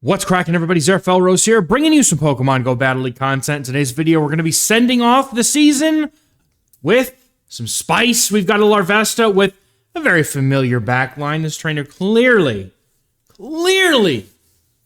What's cracking, everybody? XehrFelrose here, bringing you some Pokemon Go Battle League content. In today's video, we're going to be sending off the season with some spice. We've got a Larvesta with a very familiar backline. This trainer clearly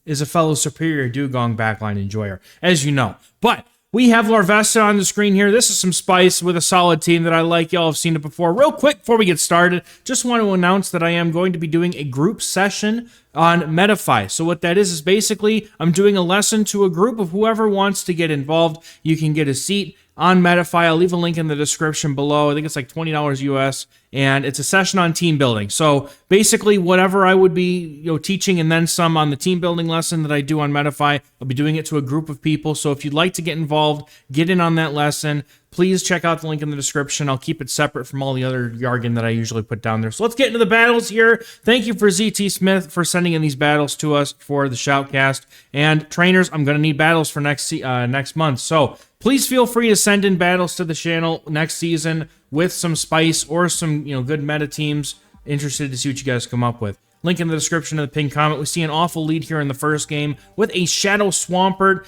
is a fellow Superior Dugong backline enjoyer, as you know. But we have Larvesta on the screen here. This is some spice with a solid team that I like. Y'all have seen it before. Real quick, before we get started, just want to announce that I am going to be doing a group session on Metafy. So what that is basically I'm doing a lesson to a group of whoever wants to get involved. You can get a seat on Metafy. I'll leave a link in the description below. I think it's like $20 US, and it's a session on team building. So basically whatever I would be teaching and then some on the team building lesson that I do on Metafy, I'll be doing it to a group of people. So if you'd like to get involved, get in on that lesson, please check out the link in the description. I'll keep it separate from all the other jargon that I usually put down there. So let's get into the battles here. Thank you for ZT Smith for sending in these battles to us for the Shoutcast. And trainers, I'm going to need battles for next month. So please feel free to send in battles to the channel next season with some spice or some good meta teams. Interested to see what you guys come up with. Link in the description of the pinned comment. We see an awful lead here in the first game with a Shadow Swampert.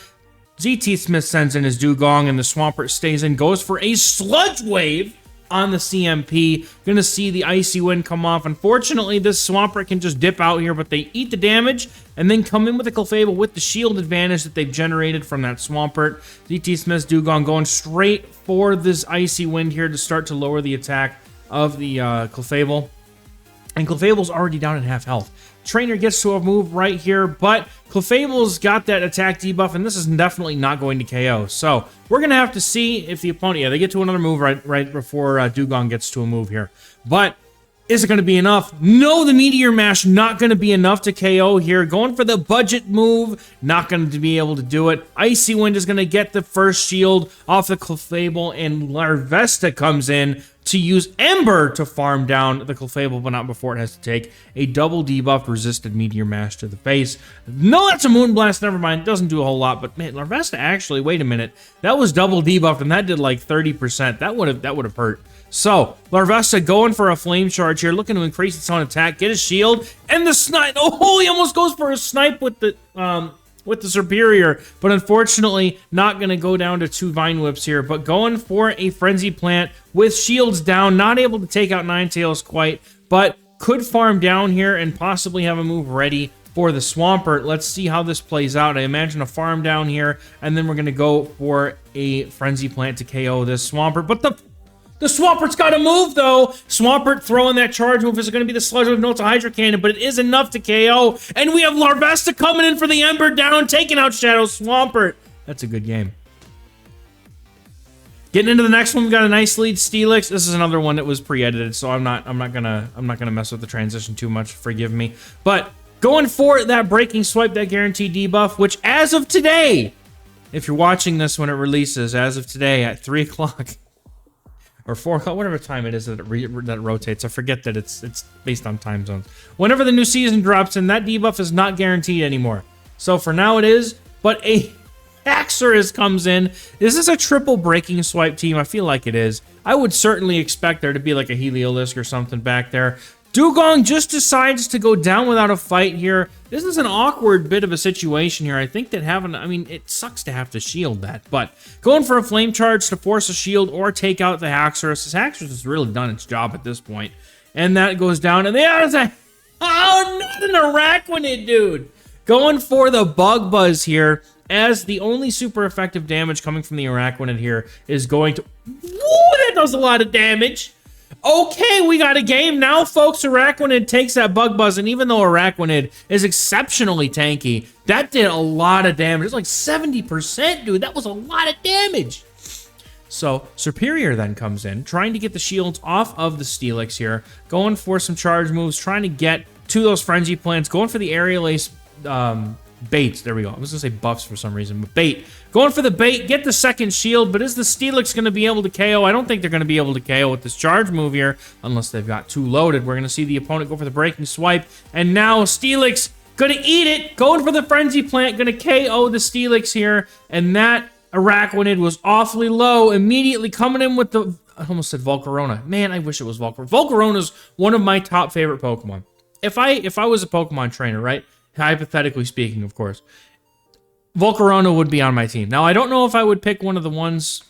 ZT Smith sends in his Dugong, and the Swampert stays in, goes for a Sludge Wave on the CMP. Gonna see the Icy Wind come off. Unfortunately, this Swampert can just dip out here, but they eat the damage and then come in with a Clefable with the shield advantage that they've generated from that Swampert. ZT Smith's Dugong going straight for this Icy Wind here to start to lower the attack of the Clefable. And Clefable's already down at half health. Trainer gets to a move right here, but Clefable's got that attack debuff, and this is definitely not going to KO. So we're going to have to see if the opponent... they get to another move right before Dugong gets to a move here. But is it going to be enough? No, the Meteor Mash not going to be enough to KO here. Going for the budget move, not going to be able to do it. Icy Wind is going to get the first shield off the Clefable, and Larvesta comes in to use Ember to farm down the Clefable, but not before it has to take a double debuff resisted Meteor Mash to the face. No, that's a Moonblast, never mind. Doesn't do a whole lot, but man, Larvesta actually, wait a minute. That was double debuff, and that did like 30%. That would have hurt. So, Larvesta going for a Flame Charge here, looking to increase its own attack, get a shield, and the Snipe. Oh, he almost goes for a Snipe with the Superior, but unfortunately not going to go down to 2 Vine Whips here, but going for a Frenzy Plant with shields down, not able to take out Ninetales quite, but could farm down here and possibly have a move ready for the Swampert. Let's see how this plays out. I imagine a farm down here, and then we're going to go for a Frenzy Plant to KO this Swampert, but the Swampert's got to move, though. Swampert throwing that charge move. Is it going to be the Sludge Wave? No, it's a Hydro Cannon, but it is enough to KO. And we have Larvesta coming in for the Ember down, taking out Shadow Swampert. That's a good game. Getting into the next one, we got a nice lead, Steelix. This is another one that was pre-edited, so I'm not gonna mess with the transition too much. Forgive me. But going for that Breaking Swipe, that guaranteed debuff, which as of today, if you're watching this when it releases, as of today at 3 o'clock. Or 4 o'clock, whatever time it is that it rotates. I forget that it's based on time zones. Whenever the new season drops in, that debuff is not guaranteed anymore. So for now it is, but a Haxorus comes in. Is this a triple Breaking Swipe team? I feel like it is. I would certainly expect there to be like a Heliolisk or something back there. Dugong just decides to go down without a fight here. This is an awkward bit of a situation here. I think that it sucks to have to shield that, but going for a Flame Charge to force a shield or take out the Haxorus. This Haxorus has really done its job at this point. And that goes down, and there's a... Oh, not an Araquanid, dude! Going for the Bug Buzz here, as the only super effective damage coming from the Araquanid here is going to... Woo, that does a lot of damage! Okay, we got a game now, folks. Araquanid takes that Bug Buzz, and even though Araquanid is exceptionally tanky, that did a lot of damage. It's like 70%, dude. That was a lot of damage. So, Superior then comes in, trying to get the shields off of the Steelix here, going for some charge moves, trying to get to those Frenzy Plants, going for the Aerial Ace baits. There we go. I was going to say buffs for some reason, but bait. Going for the bait, get the second shield, but is the Steelix going to be able to KO? I don't think they're going to be able to KO with this charge move here, unless they've got 2 loaded. We're going to see the opponent go for the Breaking Swipe, and now Steelix going to eat it, going for the Frenzy Plant, going to KO the Steelix here, and that Araquanid was awfully low, immediately coming in with the... I almost said Volcarona. Man, I wish it was Volcarona. Volcarona's one of my top favorite Pokemon. If I was a Pokemon trainer, right? hypothetically speaking, of course, Volcarona would be on my team. Now, I don't know if I would pick one of the ones...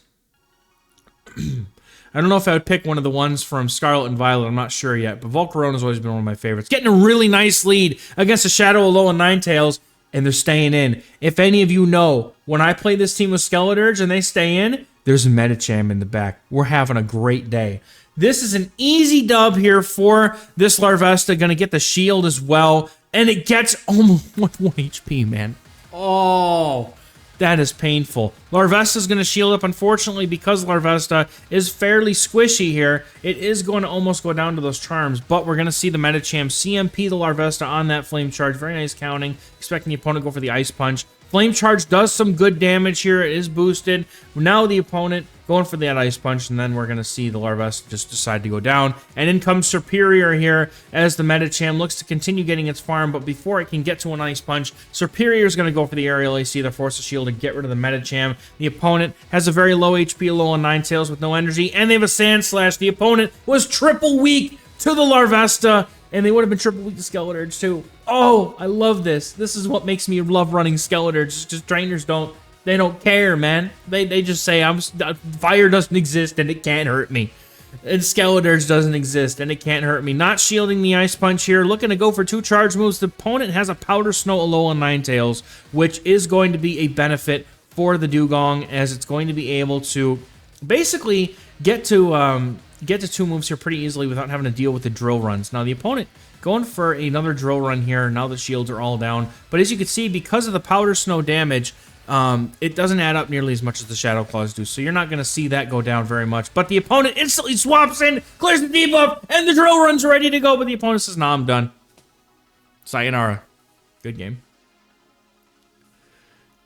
I don't know if I would pick one of the ones from Scarlet and Violet. I'm not sure yet, but Volcarona's always been one of my favorites. Getting a really nice lead against a Shadow Alola Ninetales, and they're staying in. If any of you know, when I play this team with Skeleturge and they stay in, there's a Medicham in the back. We're having a great day. This is an easy dub here for this Larvesta. Going to get the shield as well, and it gets almost 1 HP, man. Oh... that is painful. Larvesta is going to shield up. Unfortunately, because Larvesta is fairly squishy here, it is going to almost go down to those charms, but we're going to see the Medicham CMP the Larvesta on that Flame Charge. Very nice counting. Expecting the opponent to go for the Ice Punch. Flame Charge does some good damage here. It is boosted. Now the opponent going for that Ice Punch, and then we're going to see the Larvesta just decide to go down. And in comes Serperior here as the Medicham looks to continue getting its farm, but before it can get to an Ice Punch, Serperior is going to go for the Aerial AC, the Force of Shield, and get rid of the Medicham. The opponent has a very low HP Alola Ninetales with no energy, and they have a Sand Slash. The opponent was triple weak to the Larvesta, and they would have been triple weak to Skeleturge too. Oh, I love this. This is what makes me love running Skeleturge. Just trainers don't care, man. They just say fire doesn't exist and it can't hurt me. And Skeleturge doesn't exist and it can't hurt me. Not shielding the Ice Punch here. Looking to go for 2 charge moves. The opponent has a Powder Snow Alola Ninetales, which is going to be a benefit for the Dugong, as it's going to be able to basically get to 2 moves here pretty easily without having to deal with the drill runs. Now the opponent going for another drill run here. Now the shields are all down, but as you can see, because of the Powder Snow damage, it doesn't add up nearly as much as the Shadow Claws do, so you're not going to see that go down very much. But the opponent instantly swaps in, clears the debuff, and the drill run's ready to go, but the opponent says, nah, I'm done. Sayonara. Good game.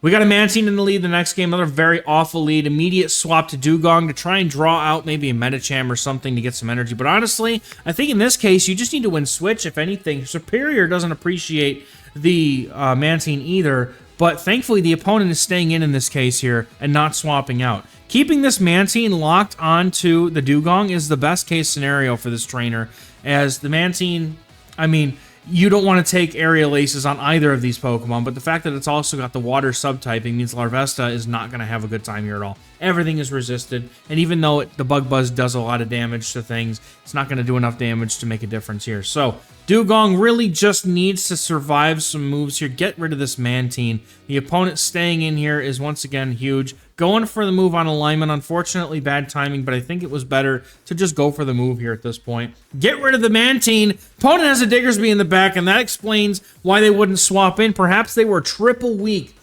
We got a Mantine in the lead the next game. Another very awful lead. Immediate swap to Dugong to try and draw out maybe a Medicham or something to get some energy. But honestly, I think in this case, you just need to win Switch, if anything. Superior doesn't appreciate the Mantine either. But thankfully, the opponent is staying in this case here and not swapping out. Keeping this Mantine locked onto the Dugong is the best case scenario for this trainer, as the Mantine, I mean, you don't want to take Aerial Aces on either of these Pokemon, but the fact that it's also got the water subtyping means Larvesta is not going to have a good time here at all. Everything is resisted, and even though the Bug Buzz does a lot of damage to things, it's not going to do enough damage to make a difference here. So, Dugong really just needs to survive some moves here, get rid of this Mantine. The opponent staying in here is once again huge. Going for the move on alignment, unfortunately bad timing, but I think it was better to just go for the move here at this point. Get rid of the Mantine. Opponent has a Diggersby in the back, and that explains why they wouldn't swap in. Perhaps they were triple weak.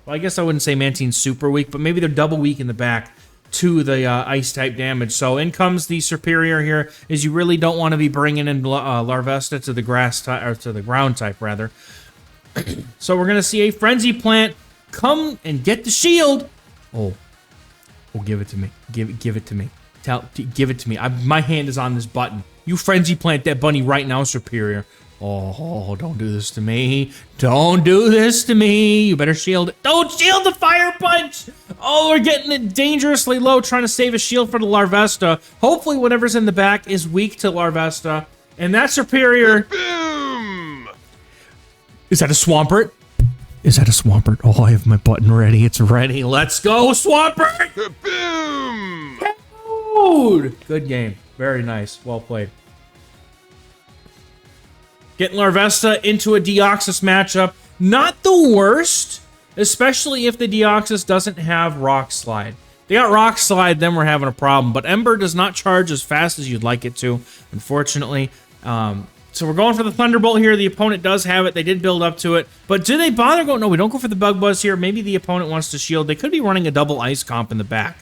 Well, I guess I wouldn't say Mantine's super weak, but maybe they're double weak in the back to the Ice-type damage. So in comes the Superior here, is you really don't want to be bringing in Larvesta to the grass type, or to the ground type rather. So we're gonna see a Frenzy Plant come and get the shield. Oh, give it to me. Give it to me. Give it to me. My hand is on this button. You Frenzy Plant that bunny right now, Superior. Oh, don't do this to me. Don't do this to me. You better shield it. Don't shield the Fire Punch. Oh, we're getting it dangerously low, trying to save a shield for the Larvesta. Hopefully whatever's in the back is weak to Larvesta. And that's Superior. Boom! Is that a Swampert? Is that a Swampert? Oh, I have my button ready. It's ready. Let's go, Swampert! Boom! Dude! Good game. Very nice. Well played. Getting Larvesta into a Deoxys matchup. Not the worst, especially if the Deoxys doesn't have Rock Slide. If they got Rock Slide, then we're having a problem. But Ember does not charge as fast as you'd like it to, unfortunately. So we're going for the Thunderbolt here. The opponent does have it. They did build up to it. But do they bother going? No, we don't go for the Bug Buzz here. Maybe the opponent wants to shield. They could be running a double Ice Comp in the back.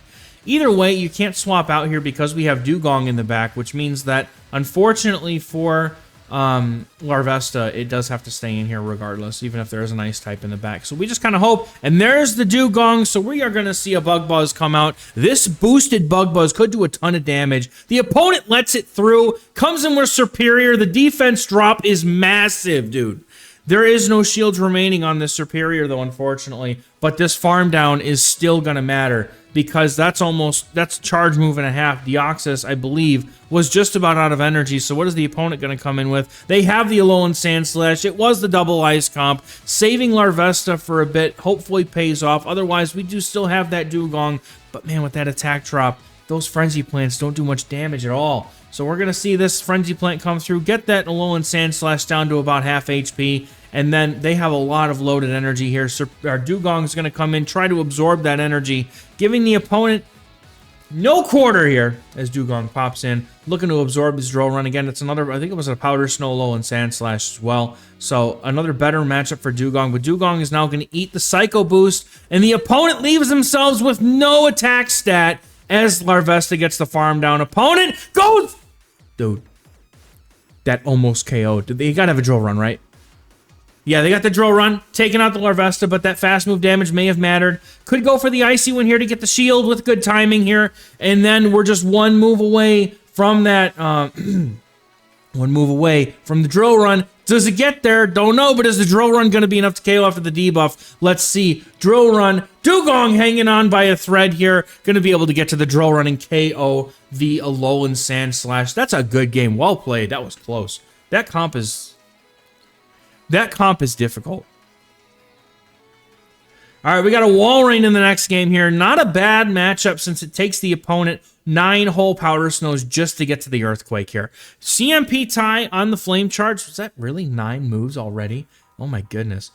Either way, you can't swap out here because we have Dugong in the back, which means that, unfortunately for Larvesta, it does have to stay in here regardless, even if there is an Ice type in the back. So we just kind of hope, and there's the Dugong, so we are going to see a Bug Buzz come out. This boosted Bug Buzz could do a ton of damage. The opponent lets it through, comes in with Superior. The defense drop is massive, dude. There is no shields remaining on this Superior, though, unfortunately, but this farm down is still going to matter. because that's charge move and a half. Deoxys, I believe, was just about out of energy. So what is the opponent going to come in with? They have the Alolan Sandslash. It was the double ice comp. Saving Larvesta for a bit hopefully pays off. Otherwise, we do still have that Dugong. But man, with that attack drop, those Frenzy Plants don't do much damage at all. So we're going to see this Frenzy Plant come through, get that Alolan Sandslash down to about half HP, and then they have a lot of loaded energy here. So our Dugong is going to come in, try to absorb that energy, giving the opponent no quarter here as Dugong pops in, looking to absorb his Drill Run. Again, it's another, I think it was a Powder Snow Alolan Sandslash as well. So another better matchup for Dugong, but Dugong is now going to eat the Psycho Boost, and the opponent leaves themselves with no attack stat as Larvesta gets the farm down. Opponent goes... Dude, that almost KO'd. They gotta have a Drill Run, right? Yeah, they got the Drill Run, taking out the Larvesta, but that fast move damage may have mattered. Could go for the Icy one here to get the shield with good timing here, and then we're just one move away from that, one move away from the Drill Run. Does it get there? Don't know, but is the Drill Run going to be enough to KO after the debuff? Let's see. Drill Run. Dugong hanging on by a thread here. Going to be able to get to the Drill Run and KO the Alolan Sandslash. That's a good game. Well played. That was close. That comp is difficult. All right, we got a Walrein in the next game here. Not a bad matchup since it takes the opponent 9 whole Powder Snows just to get to the Earthquake here. CMP tie on the Flame Charge. Was that really 9 moves already? Oh my goodness.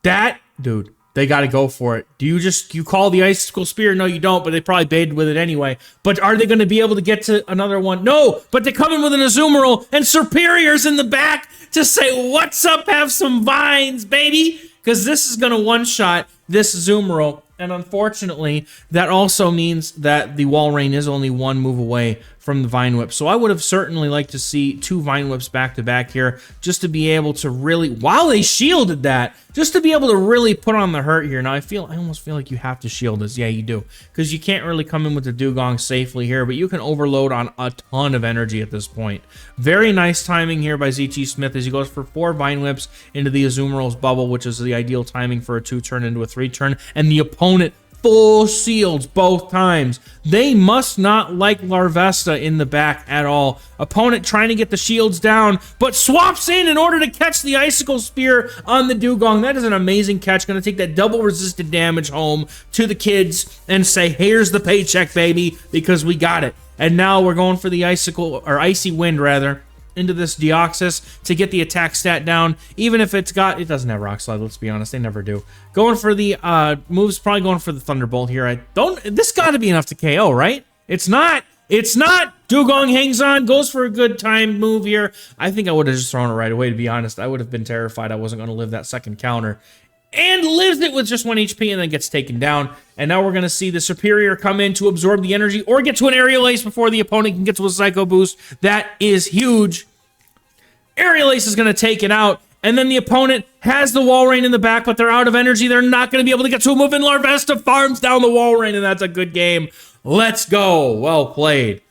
That, dude, they got to go for it. Do you call the Icicle Spear? No, you don't, but they probably baited with it anyway. But are they going to be able to get to another one? No, but they come in with an Azumarill and Serperior's in the back to say, what's up, have some vines, baby? Because this is going to one-shot this Azumarill, and unfortunately, that also means that the Walrein is only 1 move away from the Vine Whip. So I would have certainly liked to see 2 Vine Whips back-to-back here, just to be able to really, while they shielded that, just to be able to really put on the hurt here. Now, I almost feel like you have to shield this. Yeah, you do, because you can't really come in with the Dugong safely here, but you can overload on a ton of energy at this point. Very nice timing here by ZT Smith as he goes for 4 Vine Whips into the Azumarill's bubble, which is the ideal timing for a 2-turn into a 3-turn, and the opponent full shields both times. They must not like Larvesta in the back at all. Opponent trying to get the shields down, but swaps in order to catch the Icicle Spear on the Dugong. That is an amazing catch. Going to take that double resisted damage home to the kids and say, here's the paycheck, baby, because we got it. And now we're going for the Icy Wind, rather, into this Deoxys to get the attack stat down, even if it doesn't have Rock Slide, let's be honest, they never do. Going for the moves, probably going for the Thunderbolt here. This got to be enough to KO, right? It's not. Dugong hangs on, goes for a good time move here. I think I would have just thrown it right away, to be honest. I would have been terrified I wasn't going to live that second counter. And lives it with just 1 HP and then gets taken down. And now we're going to see the Serperior come in to absorb the energy or get to an Aerial Ace before the opponent can get to a Psycho Boost. That is huge. Aerial Ace is going to take it out. And then the opponent has the Walrein in the back, but they're out of energy. They're not going to be able to get to a move, and Larvesta farms down the Walrein, and that's a good game. Let's go. Well played.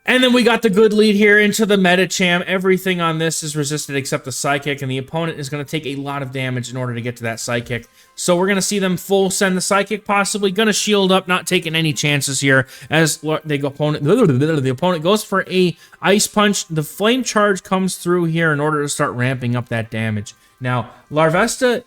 And then we got the good lead here into the Metacham. Everything on this is resisted except the Psychic, and the opponent is going to take a lot of damage in order to get to that Psychic. So we're going to see them full send the Psychic, possibly going to shield up, not taking any chances here as the opponent goes for a Ice Punch. The Flame Charge comes through here in order to start ramping up that damage. Now, Larvesta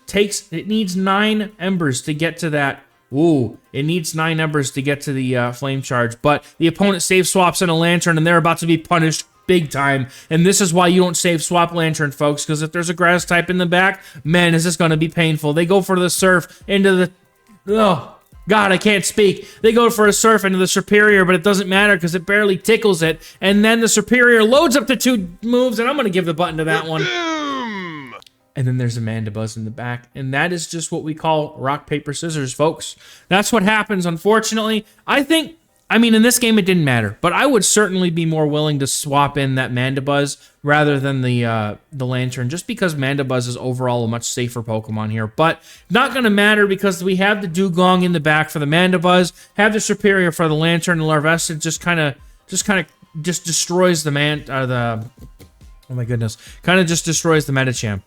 needs 9 Embers to get to that. Ooh, it needs 9 Embers to get to the Flame Charge, but the opponent save swaps in a Lantern, and they're about to be punished big time. And this is why you don't save swap Lantern, folks, because if there's a Grass type in the back, man, is this going to be painful. They go for the Surf into the... Oh, God, I can't speak. They go for a Surf into the Serperior, but it doesn't matter because it barely tickles it. And then the Serperior loads up to 2 moves, and I'm going to give the button to that one. And then there's a Mandibuzz in the back. And that is just what we call rock, paper, scissors, folks. That's what happens, unfortunately. I mean, in this game, it didn't matter. But I would certainly be more willing to swap in that Mandibuzz rather than the Lantern, just because Mandibuzz is overall a much safer Pokemon here. But not going to matter because we have the Dugong in the back for the Mandibuzz, have the Serperior for the Lantern, and Larvesta just kind of destroys the oh my goodness, kind of just destroys the Metacham.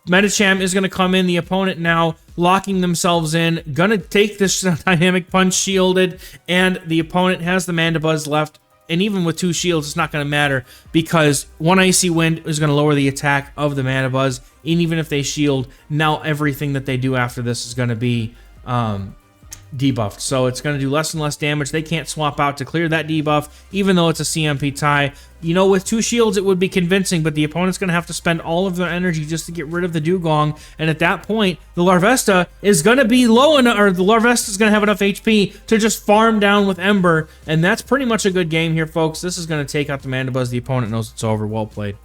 Medicham is going to come in. The opponent now locking themselves in. Going to take this Dynamic Punch shielded. And the opponent has the Mandibuzz left. And even with 2 shields, it's not going to matter because 1 Icy Wind is going to lower the attack of the Mandibuzz. And even if they shield, now everything that they do after this is going to be debuffed. So it's going to do less and less damage. They can't swap out to clear that debuff, even though it's a CMP tie. You know, with 2 shields, it would be convincing, but the opponent's going to have to spend all of their energy just to get rid of the Dugong. And at that point, the Larvesta is going to be low enough, or the Larvesta is going to have enough HP to just farm down with Ember. And that's pretty much a good game here, folks. This is going to take out the Mandibuzz. The opponent knows it's over. Well played.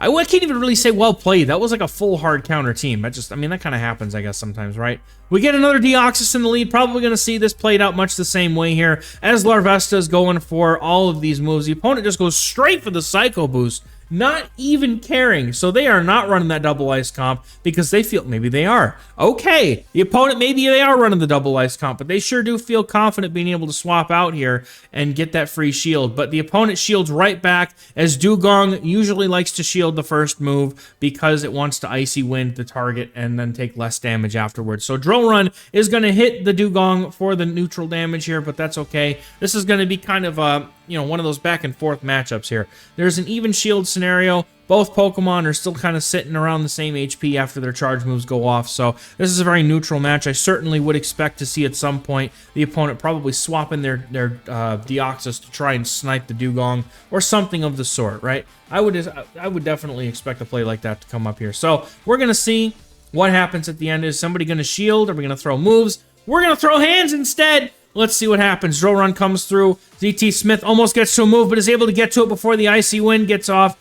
I can't even really say well played. That was like a full hard counter team. I mean, that kind of happens, I guess, sometimes, right? We get another Deoxys in the lead. Probably going to see this played out much the same way here. As Larvesta is going for all of these moves, the opponent just goes straight for the Psycho Boost, not even caring. So they are not running that double ice comp because they feel maybe they are. Okay, the opponent, maybe they are running the double ice comp, but they sure do feel confident being able to swap out here and get that free shield. But the opponent shields right back, as Dugong usually likes to shield the first move because it wants to Icy Wind the target and then take less damage afterwards. So Drill Run is going to hit the Dugong for the neutral damage here, but that's okay. This is going to be kind of one of those back and forth matchups here. There's an even shield scenario. Both Pokemon are still kind of sitting around the same HP after their charge moves go off, so this is a very neutral match. I certainly would expect to see at some point the opponent probably swapping their Deoxys to try and snipe the Dugong or something of the sort, right? I would definitely expect a play like that to come up here. So we're going to see what happens at the end. Is somebody going to shield? Are we going to throw moves? We're going to throw hands instead. Let's see what happens. Drill Run comes through. ZT Smith almost gets to a move, but is able to get to it before the Icy Wind gets off.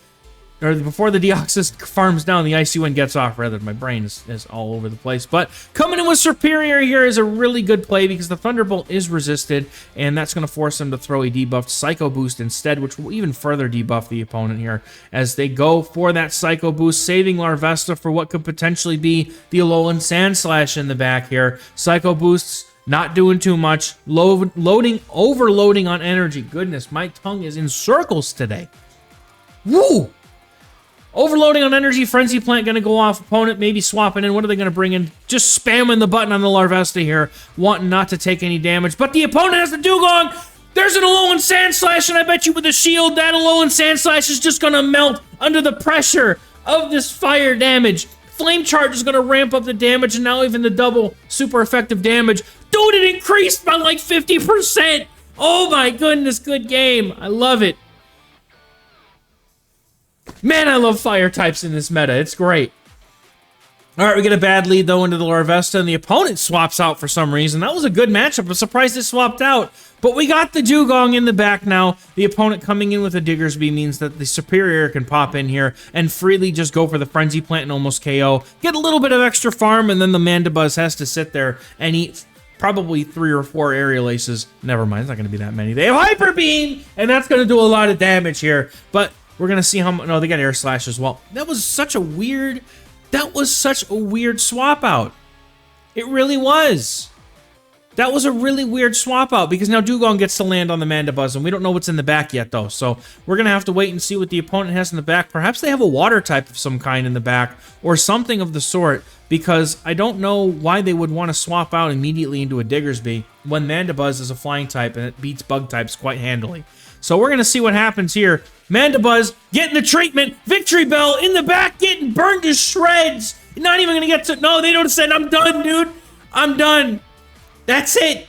Or before the Deoxys farms down, the Icy Wind gets off, rather. My brain is all over the place. But coming in with Superior here is a really good play because the Thunderbolt is resisted, and that's going to force them to throw a debuffed Psycho Boost instead, which will even further debuff the opponent here as they go for that Psycho Boost, saving Larvesta for what could potentially be the Alolan Sandslash in the back here. Psycho Boosts not doing too much. Overloading on energy. Goodness, my tongue is in circles today. Woo! Overloading on energy. Frenzy Plant going to go off. Opponent maybe swapping in. What are they going to bring in? Just spamming the button on the Larvesta here, wanting not to take any damage. But the opponent has the Dugong. There's an Alolan Sandslash, and I bet you with the shield, that Alolan Sandslash is just going to melt under the pressure of this fire damage. Flame Charge is going to ramp up the damage, and now even the double super effective damage. Dude, it increased by like 50%. Oh my goodness, good game. I love it. Man, I love fire types in this meta. It's great. All right, we get a bad lead, though, into the Larvesta, and the opponent swaps out for some reason. That was a good matchup. I'm surprised it swapped out. But we got the Dugong in the back now. The opponent coming in with a Diggersby means that the Superior can pop in here and freely just go for the Frenzy Plant and almost KO. Get a little bit of extra farm, and then the Mandibuzz has to sit there and eat probably 3 or 4 Aerial Aces. Never mind, it's not going to be that many. They have Hyper Beam, and that's going to do a lot of damage here. But we're going to see how much... No, they got Air Slash as well. That was such a weird swap out. It really was. That was a really weird swap out because now Dugong gets to land on the Mandibuzz, and we don't know what's in the back yet, though. So we're going to have to wait and see what the opponent has in the back. Perhaps they have a water type of some kind in the back or something of the sort, because I don't know why they would want to swap out immediately into a Diggersby when Mandibuzz is a flying type and it beats bug types quite handily. So we're going to see what happens here. Mandibuzz getting the treatment. Victory Bell in the back getting burned to shreds. Not even going to get to... No, they don't say, I'm done, dude. I'm done. That's it.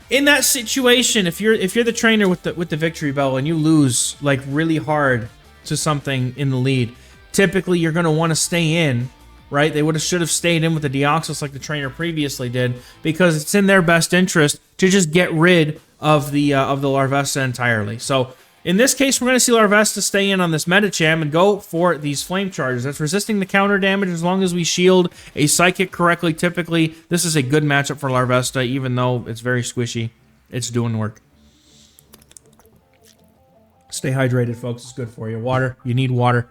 In that situation, if you're the trainer with the Victory Bell and you lose like really hard to something in the lead, typically you're going to want to stay in, right? They should have stayed in with the Deoxys like the trainer previously did, because it's in their best interest to just get rid of the Larvesta entirely. So in this case, we're going to see Larvesta stay in on this Medicham and go for these Flame Charges. That's resisting the counter damage as long as we shield a Psychic correctly. Typically, this is a good matchup for Larvesta, even though it's very squishy. It's doing work. Stay hydrated, folks. It's good for you. Water. You need water.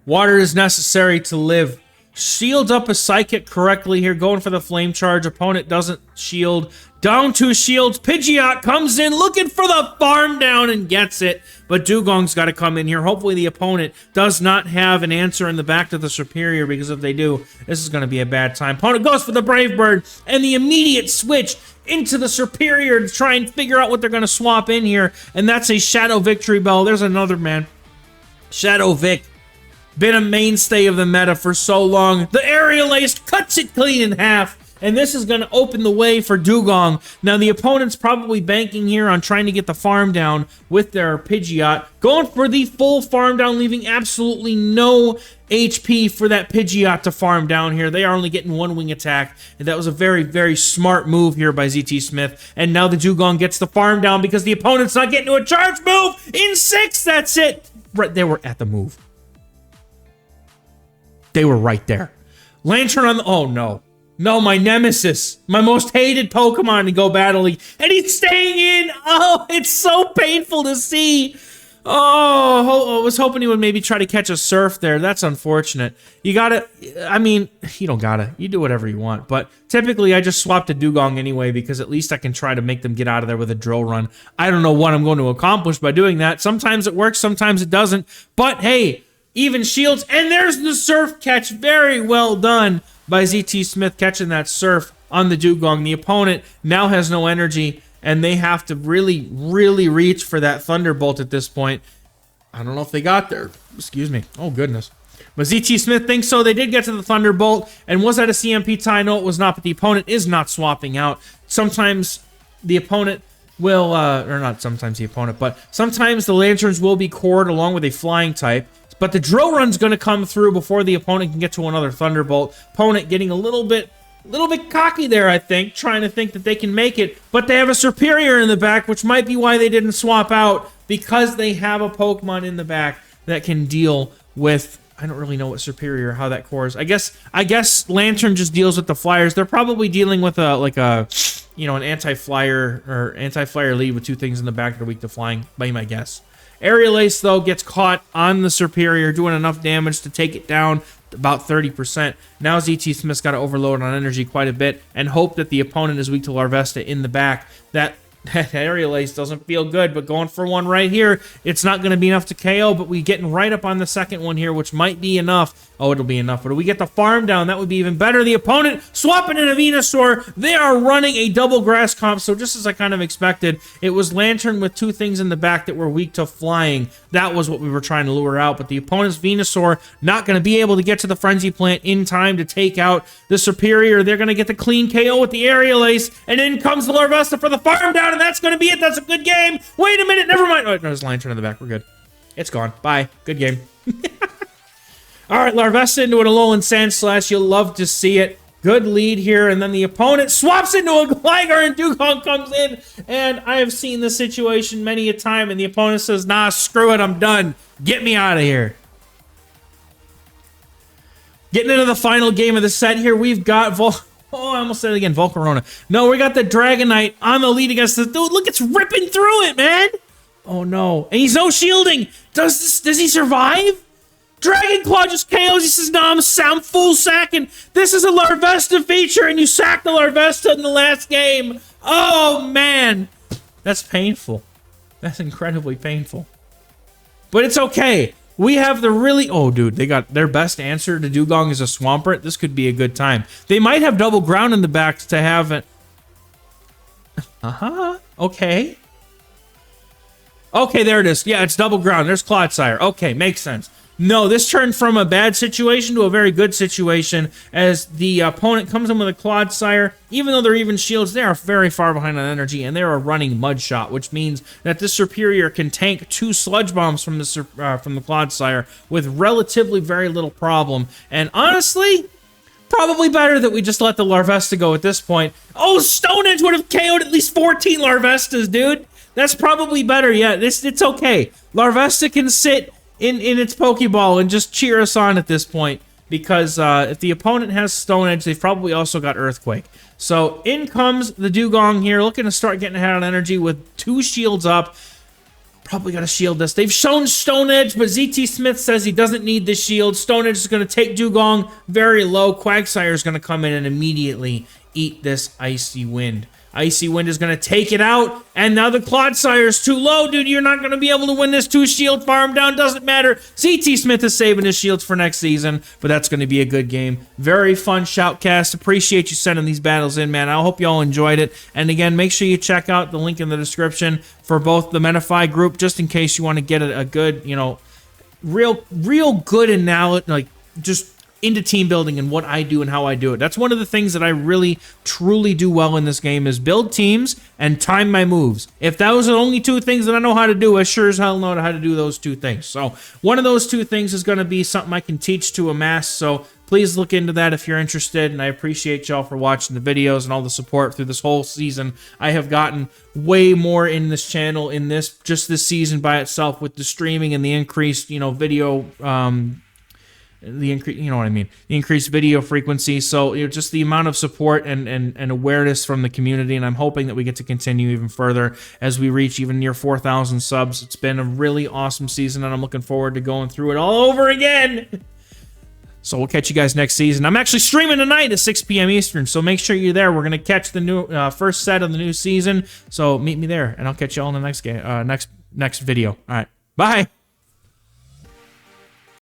Water is necessary to live. shields up a Psychic correctly here, going for the Flame Charge. Opponent doesn't shield. Down 2 shields. Pidgeot comes in looking for the farm down and gets it. But Dugong's got to come in here. Hopefully the opponent does not have an answer in the back to the Superior, because if they do, this is going to be a bad time. Opponent goes for the Brave Bird and the immediate switch into the Superior to try and figure out what they're going to swap in here. And that's a Shadow Victory Bell. There's another, man. Shadow Vic. Been a mainstay of the meta for so long. The Aerial Ace cuts it clean in half. And this is going to open the way for Dugong. Now, the opponent's probably banking here on trying to get the farm down with their Pidgeot. Going for the full farm down, leaving absolutely no HP for that Pidgeot to farm down here. They are only getting 1 wing attack. And that was a very, very smart move here by ZT Smith. And now the Dugong gets the farm down because the opponent's not getting to a charge move. In 6, that's it. Right, they were at the move. They were right there. Lantern on the... Oh, no. No, my nemesis. My most hated Pokemon to go Battle League. And he's staying in. Oh, it's so painful to see. Oh, I was hoping he would maybe try to catch a Surf there. That's unfortunate. You gotta... I mean, you don't gotta. You do whatever you want. But typically, I just swap to Dugong anyway, because at least I can try to make them get out of there with a Drill Run. I don't know what I'm going to accomplish by doing that. Sometimes it works, sometimes it doesn't. But, hey... Even shields, and there's the Surf catch. Very well done by ZT Smith catching that Surf on the Dugong. The opponent now has no energy, and they have to really, really reach for that Thunderbolt at this point. I don't know if they got there. Excuse me. Oh, goodness. But ZT Smith thinks so. They did get to the Thunderbolt, and was that a CMP tie? No, it was not, but the opponent is not swapping out. Sometimes the opponent will, or not sometimes the opponent, but sometimes the Lanterns will be cored along with a Flying type. But the Drill Run's going to come through before the opponent can get to another Thunderbolt. Opponent getting a little bit cocky there, I think, trying to think that they can make it. But they have a Superior in the back, which might be why they didn't swap out, because they have a Pokemon in the back that can deal with... I don't really know what Superior, how that cores. I guess Lantern just deals with the Flyers. They're probably dealing with an anti-flyer or anti-flyer lead with 2 things in the back that are weak to flying, by my guess. Aerial Ace, though, gets caught on the Superior, doing enough damage to take it down about 30%. Now ZT Smith's got to overload on energy quite a bit and hope that the opponent is weak to Larvesta in the back. That Aerial Ace doesn't feel good, but going for one right here, it's not going to be enough to KO, but we getting right up on the second one here, which might be enough. Oh, it'll be enough, but if we get the farm down, that would be even better. The opponent swapping in a Venusaur. They are running a double grass comp, so just as I kind of expected, it was Lantern with 2 things in the back that were weak to flying. That was what we were trying to lure out, but the opponent's Venusaur not going to be able to get to the Frenzy Plant in time to take out the Superior. They're going to get the clean KO with the Aerial Ace, and in comes the Larvesta for the farm down, and that's going to be it. That's a good game. Wait a minute, never mind. Oh, no, there's Lantern in the back. We're good. It's gone. Bye. Good game. All right, Larvesta into an Alolan Sandslash. You'll love to see it. Good lead here, and then the opponent swaps into a Gligar, and Dugong comes in, and I have seen this situation many a time, and the opponent says, nah, screw it, I'm done. Get me out of here. Getting into the final game of the set here, we've got Oh, I almost said it again, Volcarona. No, we got the Dragonite on the lead against this dude. Look, it's ripping through it, man. Oh, no. And he's no shielding. Does he survive? Dragon Claw just KOs. He says, no, I'm full sacking. This is a Larvesta feature, and you sacked the Larvesta in the last game. Oh, man. That's painful. That's incredibly painful. But it's okay. We have the really... Oh, dude, they got their best answer to Dugong is a Swampert. This could be a good time. They might have double ground in the back to have it. Okay. Okay, there it is. Yeah, it's double ground. There's Clodsire. Okay, makes sense. No, this turned from a bad situation to a very good situation as the opponent comes in with a Clodsire. Even though they're even shields, they are very far behind on energy, and they are running Mud Shot, which means that this Superior can tank 2 Sludge Bombs from the Clodsire with relatively very little problem. And honestly, probably better that we just let the Larvesta go at this point. Oh, Stone Edge would have KO'd at least 14 Larvestas, dude. That's probably better. Yeah, it's okay. Larvesta can sit in its Pokeball and just cheer us on at this point, because if the opponent has Stone Edge, they've probably also got Earthquake. So in comes the Dugong here, looking to start getting ahead on energy with 2 shields up. probably got to shield this. They've shown Stone Edge, but ZT Smith says he doesn't need the shield. Stone Edge is going to take Dugong very low. Quagsire is going to come in and immediately eat this Icy Wind. Icy Wind is going to take it out, and now the Clodsire is too low, dude. You're not going to be able to win this 2-shield farm down. Doesn't matter. ZT Smith is saving his shields for next season, but that's going to be a good game. Very fun Shoutcast. Appreciate you sending these battles in, man. I hope you all enjoyed it. And again, make sure you check out the link in the description for both the Metafy group, just in case you want to get a good, you know, real good analysis, like just into team building and what I do and how I do it. That's one of the things that I really, truly do well in this game is build teams and time my moves. If those are the only two things that I know how to do, I sure as hell know how to do those two things. So one of those two things is going to be something I can teach to a mass. So please look into that if you're interested. And I appreciate y'all for watching the videos and all the support through this whole season. I have gotten way more in this channel in just this season by itself with the streaming and the increased, you know, video, the increased video frequency. So, you know, just the amount of support and awareness from the community, and I'm hoping that we get to continue even further as we reach even near 4,000 subs. It's been a really awesome season, and I'm looking forward to going through it all over again. So we'll catch you guys next season. I'm actually streaming tonight at 6 p.m. Eastern, so make sure you're there. We're gonna catch the new first set of the new season. So meet me there, and I'll catch you all in the next game, next video. All right, bye.